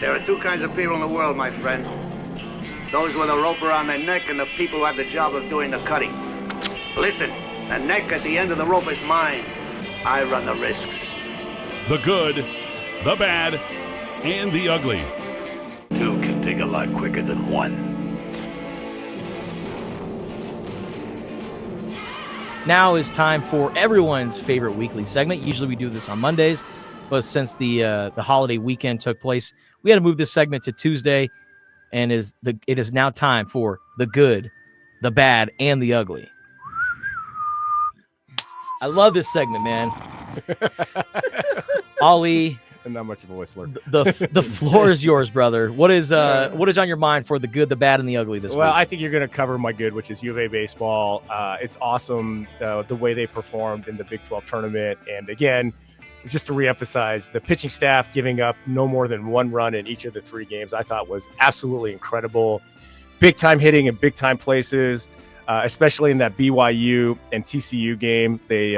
There are two kinds of people in the world, my friend. Those with a rope around their neck and the people who have the job of doing the cutting. Listen, the neck at the end of the rope is mine. I run the risks. The good, the bad, and the ugly. Two can dig a lot quicker than one. Now is time for everyone's favorite weekly segment. Usually we do this on Mondays, but since the holiday weekend took place, we had to move this segment to Tuesday, and it is now time for the good, the bad, and the ugly. I love this segment, man. Ali, I'm not much of a whistler. The floor is yours, brother. What is on your mind for the good, the bad, and the ugly this week? Well, I think you're going to cover my good, which is U of A baseball. It's awesome the way they performed in the Big 12 tournament. And again, just to reemphasize, the pitching staff giving up no more than one run in each of the three games, I thought was absolutely incredible. Big time hitting in big time places, especially in that BYU and TCU game. They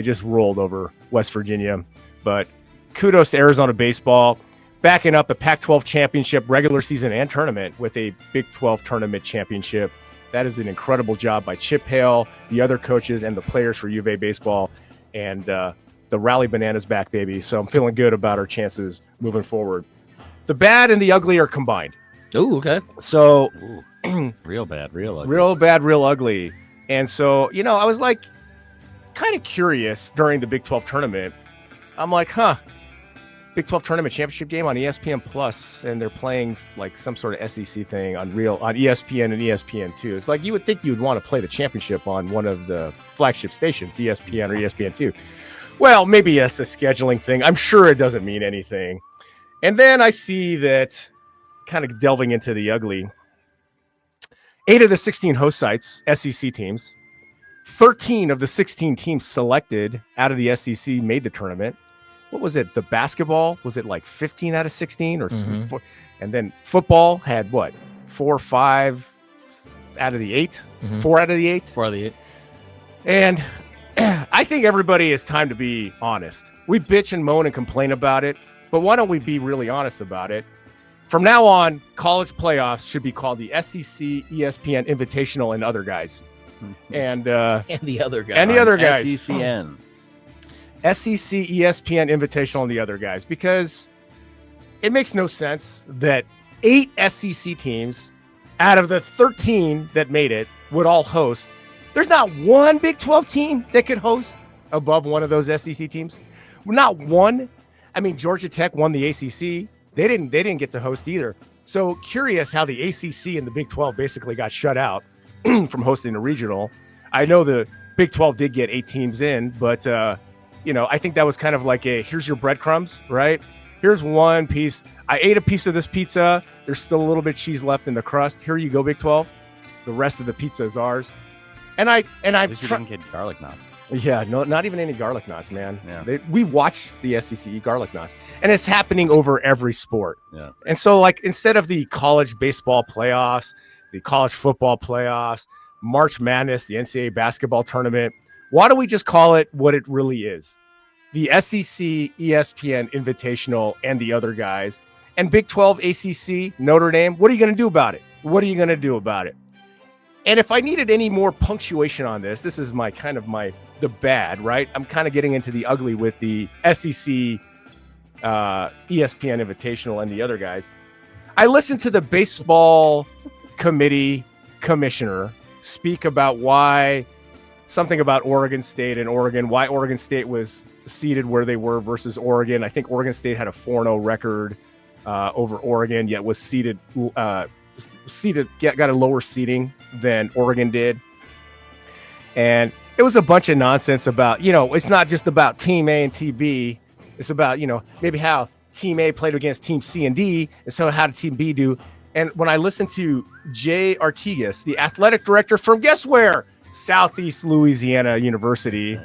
just rolled over West Virginia. But kudos to Arizona baseball, backing up a Pac-12 championship, regular season and tournament with a Big 12 tournament championship. That is an incredible job by Chip Hale, the other coaches, and the players for U of A baseball. And the Rally Bananas back, baby. So I'm feeling good about our chances moving forward. The bad and the ugly are combined. Oh, okay. So real bad, real ugly. Real bad, real ugly. And so, I was like kind of curious during the Big 12 tournament. I'm like, Big 12 tournament championship game on ESPN Plus, and they're playing like some sort of SEC thing on ESPN and ESPN2. It's like you would think you'd want to play the championship on one of the flagship stations, ESPN or ESPN2. Well, maybe it's a scheduling thing. I'm sure it doesn't mean anything. And then I see that, kind of delving into the ugly, 8 of the 16 host sites, SEC teams, 13 of the 16 teams selected out of the SEC made the tournament. What was it? The basketball, was it like 15 out of 16 or 4? And then football had what? 4 or 5 out of the 8? 4 out of the 8? 4 out of the 8. And I think everybody, it's time to be honest. We bitch and moan and complain about it, but why don't we be really honest about it? From now on, college playoffs should be called the SEC, ESPN Invitational, and other guys. And the other guys. And the other guys. SECN. SEC, ESPN, Invitational, and the other guys, because it makes no sense that 8 SEC teams out of the 13 that made it would all host. There's not one Big 12 team that could host above one of those SEC teams. Not one. I mean, Georgia Tech won the ACC. They didn't get to host either. So curious how the ACC and the Big 12 basically got shut out from hosting the regional. I know the Big 12 did get 8 teams in, but I think that was kind of like here's your breadcrumbs, right? Here's one piece. I ate a piece of this pizza. There's still a little bit of cheese left in the crust. Here you go, Big 12. The rest of the pizza is ours. And I At least you didn't get garlic knots. Yeah, no, not even any garlic knots, man. Yeah. We watch the SEC eat garlic knots, and it's happening over every sport. Yeah. And so, like, instead of the college baseball playoffs, the college football playoffs, March Madness, the NCAA basketball tournament, why don't we just call it what it really is? The SEC, ESPN Invitational, and the other guys, and Big 12, ACC, Notre Dame. What are you going to do about it? What are you going to do about it? And if I needed any more punctuation on this is the bad, right? I'm kind of getting into the ugly with the SEC, ESPN Invitational, and the other guys. I listened to the baseball committee commissioner speak about something about Oregon State and Oregon, why Oregon State was seated where they were versus Oregon. I think Oregon State had a 4-0 record over Oregon, yet was got a lower seating than Oregon did. And it was a bunch of nonsense about, it's not just about Team A and Team B. It's about, maybe how Team A played against Team C and D, and so how did Team B do? And when I listened to Jay Artigas, the athletic director from, guess where? Southeast Louisiana University.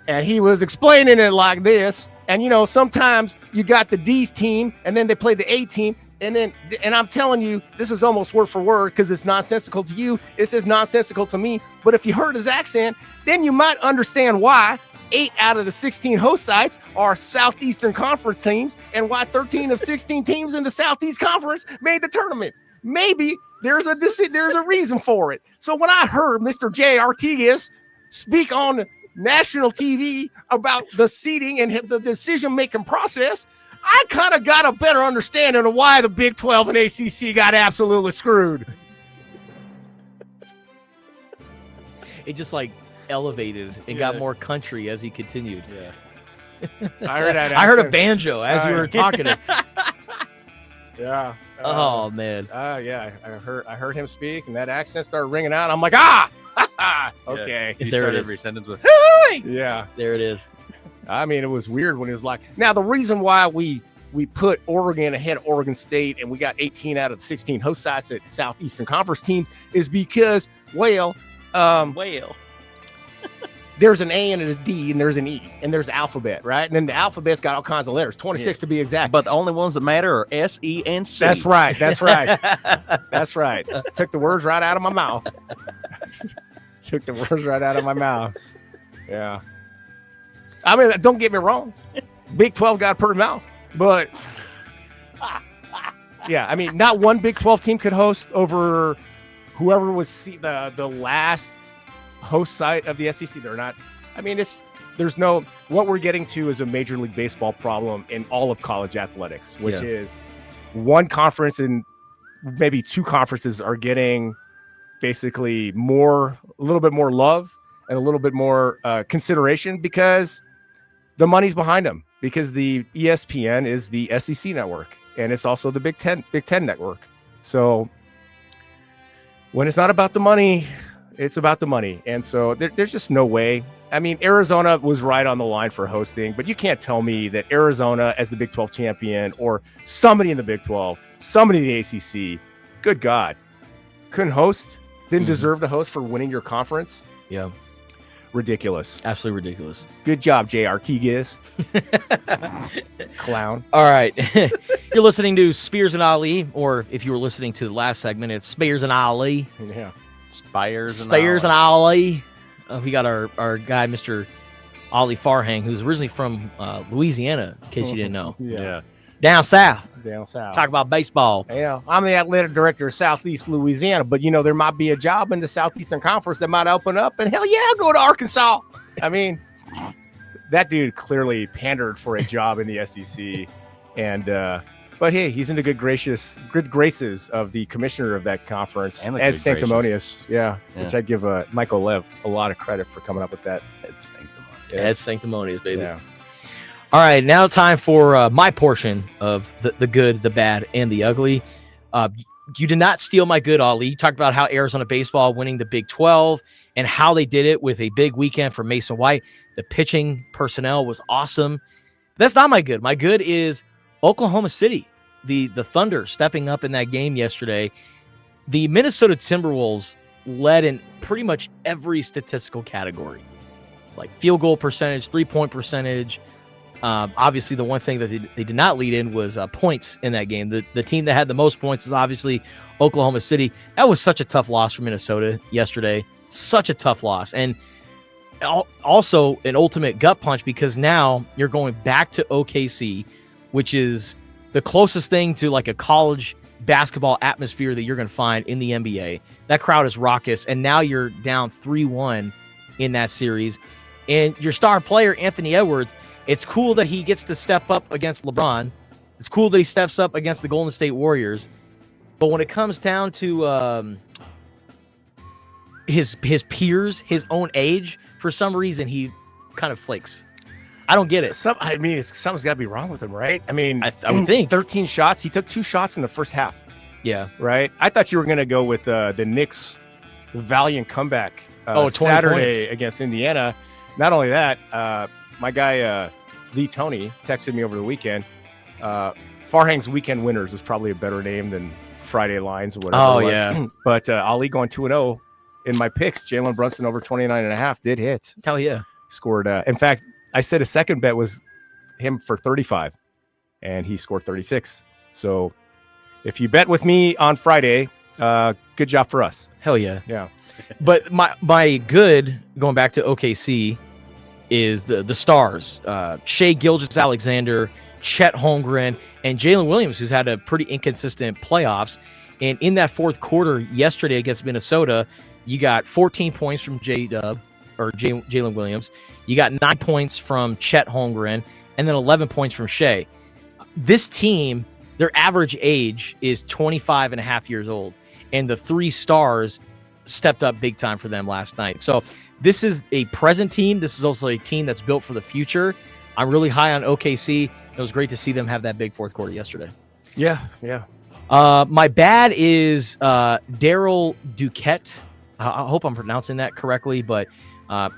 And he was explaining it like this. And, sometimes you got the D's team, and then they play the A team. And I'm telling you, this is almost word for word because it's nonsensical to you. It's as nonsensical to me. But if you heard his accent, then you might understand why. 8 out of the 16 host sites are Southeastern Conference teams, and why 13 of 16 teams in the Southeast Conference made the tournament. Maybe there's a reason for it. So when I heard Mr. J. Artigas speak on national TV about the seeding and the decision-making process, I kind of got a better understanding of why the Big 12 and ACC got absolutely screwed. It just like elevated and got more country as he continued. Yeah. I heard that. I heard a banjo as you were talking. Yeah. Oh man. Yeah. I heard him speak, and that accent started ringing out. I'm like, okay. You There start it every is. sentence with, Yeah. There it is. I mean, it was weird when it was like. Now the reason why we put Oregon ahead of Oregon State, and we got 18 out of the 16 host sites at Southeastern Conference teams, is because there's an A and a D, and there's an E, and there's alphabet, right? And then the alphabet's got all kinds of letters, 26 to be exact. but the only ones that matter are S, E, and C. That's right. That's right. Took the words right out of my mouth. Yeah. I mean, don't get me wrong. Big 12 got a pretty mouth, but yeah, I mean, not one Big 12 team could host over whoever was the last host site of the SEC. They're not. I mean, what we're getting to is a Major League Baseball problem in all of college athletics, which is one conference and maybe two conferences are getting basically a little bit more love and a little bit more consideration because the money's behind them, because the ESPN is the SEC network and it's also the Big Ten network. So when it's not about the money, it's about the money. And so there's just no way. I mean, Arizona was right on the line for hosting, but you can't tell me that Arizona as the Big 12 champion or somebody in the Big 12, somebody in the ACC, good God, couldn't host, didn't deserve to host for winning your conference. Yeah. Ridiculous. Absolutely ridiculous. Good job, JRT Giz. Clown. All right. You're listening to Spears and Ali, or if you were listening to the last segment, it's Spears and Ali. Yeah. Spires and Ali. We got our guy, Mr. Ali Farhang, who's originally from Louisiana, in case you didn't know. Yeah. Down south. Talk about baseball. Yeah, I'm the athletic director of Southeast Louisiana, but there might be a job in the Southeastern Conference that might open up, and hell yeah, I'll go to Arkansas. I mean, that dude clearly pandered for a job in the SEC, and but hey, he's in the good graces of the commissioner of that conference, and Ed Sanctimonious. Yeah, which I give Michael Lev a lot of credit for coming up with that. Ed Sanctimonious, baby. Yeah. All right, now time for my portion of the good, the bad, and the ugly. You did not steal my good, Ali. You talked about how Arizona baseball winning the Big 12 and how they did it with a big weekend for Mason White. The pitching personnel was awesome. That's not my good. My good is Oklahoma City, the Thunder stepping up in that game yesterday. The Minnesota Timberwolves led in pretty much every statistical category, like field goal percentage, 3-point percentage. Obviously, the one thing that they did not lead in was points in that game. The team that had the most points is obviously Oklahoma City. That was such a tough loss for Minnesota yesterday. Such a tough loss. And also an ultimate gut punch because now you're going back to OKC, which is the closest thing to like a college basketball atmosphere that you're going to find in the NBA. That crowd is raucous. And now you're down 3-1 in that series. And your star player, Anthony Edwards, it's cool that he gets to step up against LeBron. It's cool that he steps up against the Golden State Warriors. But when it comes down to his peers, his own age, for some reason, he kind of flakes. I don't get it. Something's got to be wrong with him, right? I mean, I would think. 13 shots. He took 2 shots in the first half. Yeah. Right? I thought you were going to go with the Knicks' valiant comeback Saturday against Indiana. Not only that, my guy Lee Tony texted me over the weekend. Farhang's Weekend Winners is probably a better name than Friday Lines or whatever. Oh, it was. yeah. But Ali going 2-0 in my picks. Jalen Brunson over 29.5 did hit. Hell yeah. Scored. In fact, I said a second bet was him for 35, and he scored 36. So if you bet with me on Friday, good job for us. Hell yeah. Yeah. But my good, going back to OKC, is the stars, Shea Gilgeous-Alexander, Chet Holmgren, and Jalen Williams, who's had a pretty inconsistent playoffs. And in that fourth quarter yesterday against Minnesota, you got 14 points from Jalen Williams. You got 9 points from Chet Holmgren, and then 11 points from Shea. This team, their average age is 25 and a half years old, and the 3 stars stepped up big time for them last night. So this is a present team. This is also a team that's built for the future. I'm really high on OKC. It was great to see them have that big fourth quarter yesterday. Yeah, yeah. My bad is Daryl Duquette. I hope I'm pronouncing that correctly, but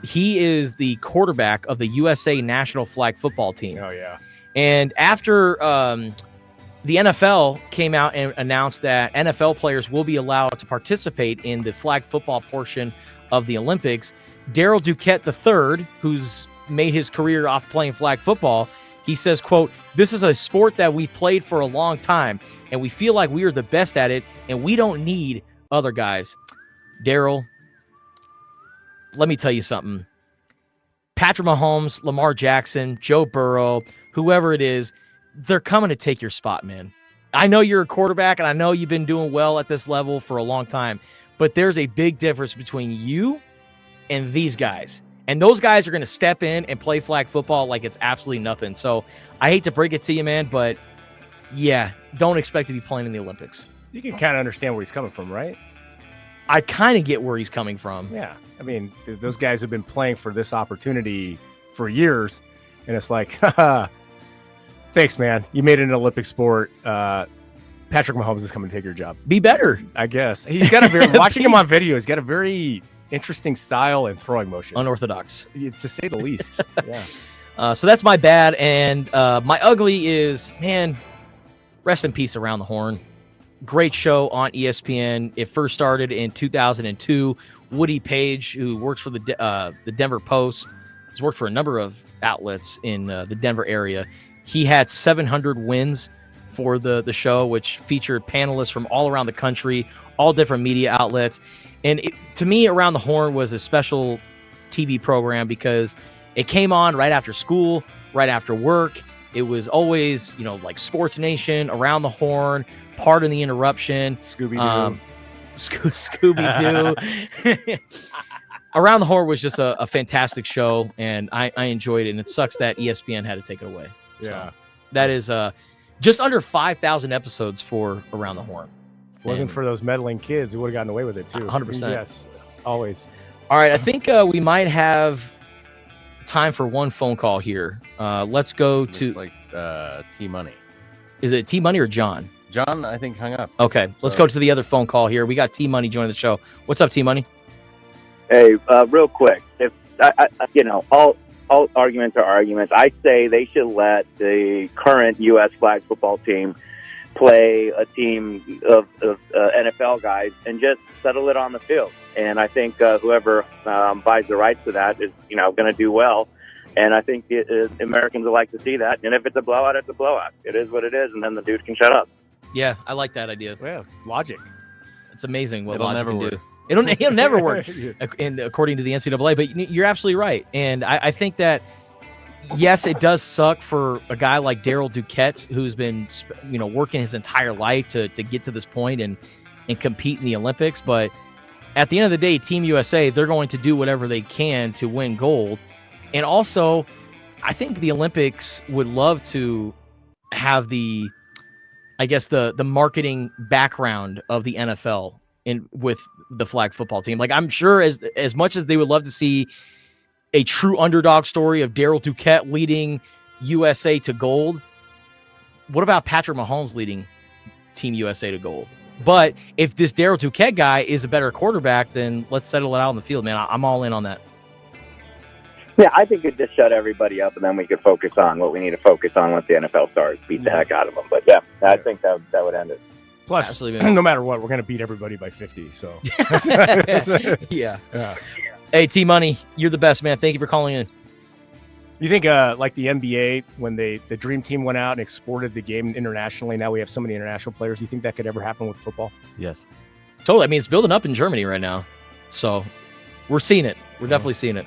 he is the quarterback of the USA national flag football team. Oh, yeah. And after the NFL came out and announced that NFL players will be allowed to participate in the flag football portion of the Olympics, Daryl Duquette III, who's made his career off playing flag football, he says, quote, "This is a sport that we've played for a long time, and we feel like we are the best at it, and we don't need other guys." Daryl, let me tell you something. Patrick Mahomes, Lamar Jackson, Joe Burrow, whoever it is, they're coming to take your spot, man. I know you're a quarterback, and I know you've been doing well at this level for a long time, but there's a big difference between you and these guys. And those guys are going to step in and play flag football like it's absolutely nothing. So I hate to break it to you, man, but yeah, don't expect to be playing in the Olympics. You can kind of understand where he's coming from, right? I kind of get where he's coming from. Yeah. I mean, those guys have been playing for this opportunity for years, and it's like, thanks, man. You made it an Olympic sport. Patrick Mahomes is coming to take your job. Be better. I guess. He's got a very, watching him on video, he's got a very interesting style and throwing motion. Unorthodox. To say the least. Yeah. So that's my bad. And my ugly is, man, rest in peace Around the Horn. Great show on ESPN. It first started in 2002. Woody Page, who works for the Denver Post, has worked for a number of outlets in the Denver area. He had 700 wins for the show, which featured panelists from all around the country, all different media outlets. And to me, Around the Horn was a special TV program because it came on right after school, right after work. It was always, like Sports Nation, Around the Horn, Pardon the Interruption. Scooby-Doo. Scooby-Doo. Around the Horn was just a fantastic show, and I enjoyed it. And it sucks that ESPN had to take it away. Yeah. So that is just under 5,000 episodes for Around the Horn. If it wasn't for those meddling kids, we would have gotten away with it, too. 100%. Yes, always. All right, I think we might have time for one phone call here. Let's go to... like T-Money. Is it T-Money or John? John, I think, hung up. Okay, let's go to the other phone call here. We got T-Money joining the show. What's up, T-Money? Hey, real quick. If all arguments are arguments, I say they should let the current U.S. flag football team play a team of NFL guys and just settle it on the field. And I think whoever buys the rights to that is, going to do well. And I think Americans would like to see that. And if it's a blowout, it's a blowout. It is what it is, and then the dude can shut up. Yeah, I like that idea. Yeah, logic. It's amazing what It'll logic never can work. do. It'll never work, and according to the NCAA. But you're absolutely right, and I think that yes, it does suck for a guy like Daryl Duquette, who's been working his entire life to get to this point and compete in the Olympics. But at the end of the day, Team USA, they're going to do whatever they can to win gold. And also, I think the Olympics would love to have the marketing background of the NFL with the flag football team. Like, I'm sure as much as they would love to see a true underdog story of Daryl Duquette leading USA to gold, what about Patrick Mahomes leading Team USA to gold? But if this Daryl Duquette guy is a better quarterback, then let's settle it out on the field, man. I'm all in on that. Yeah, I think it'd just shut everybody up, and then we could focus on what we need to focus on once the NFL starts, beat the heck out of them. But yeah, I think that would end it. Plus, absolutely, no matter what, we're going to beat everybody by 50. So yeah. Hey, T-Money, you're the best, man. Thank you for calling in. You think like the NBA, when the Dream Team went out and exported the game internationally, now we have so many international players. Do you think that could ever happen with football? Yes. Totally. I mean, it's building up in Germany right now. So we're seeing it. We're definitely seeing it.